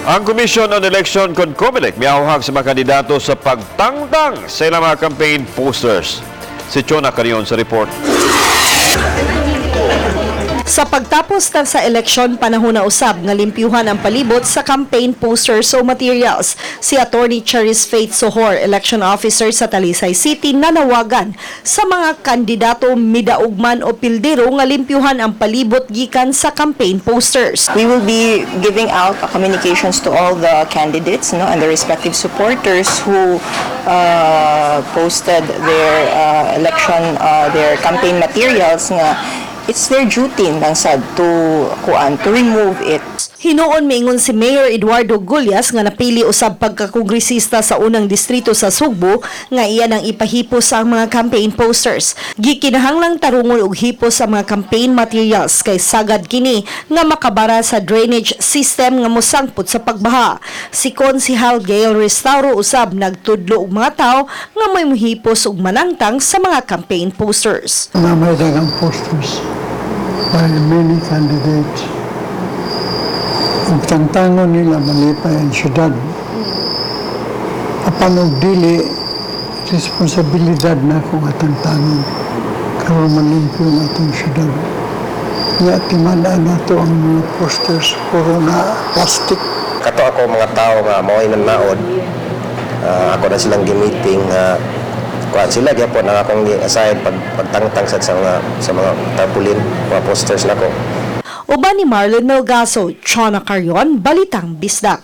Ang Commission on Election CONCOMELEC miyahawhag sa mga kandidato sa pagtangtang sa ilang mga campaign posters. Si Chona Carion sa report. Sa pagtapos sa eleksyon, panahon na usab nga limpyuhan ang palibot sa campaign posters o materials. Si Attorney Charis Faith Sohor, election officer sa Talisay City, nanawagan sa mga kandidato midaugman o pildero nga limpyuhan ang palibot gikan sa campaign posters. We will be giving out communications to all the candidates, and the respective supporters who posted their their campaign materials nga it's their duty lang sad to remove it. Hinuon miingon si Mayor Eduardo Gullias nga napili usab pagkakongresista sa unang distrito sa Sugbo nga iyan ang ipahipos sa mga campaign posters. Gikinahanglang tarungon og hipos sa mga campaign materials kay sagad kini nga makabara sa drainage system nga mosangpot sa pagbaha. Si Konsehal Gail Restauro usab nagtudlo og mga tawo nga may mohipos og manangtang sa mga campaign posters. Mga may dagang posters by many candidates. Ang tantangon nila malipay ang syudad. Apan og dili, responsibilidad na akong atantangon. Karon malimpyo na itong syudad. Nga timalaan na ito ang mga posters, puro na plastic. Kato ako mga tao nga mao'y nanaod. Ako na silang gimiting. Kuha sila gyapon ang akong aside pagtangtang sa mga tarpaulin, mga posters nako. Uban ni Marlon Melgaso, Chona Carion, Balitang Bisdak.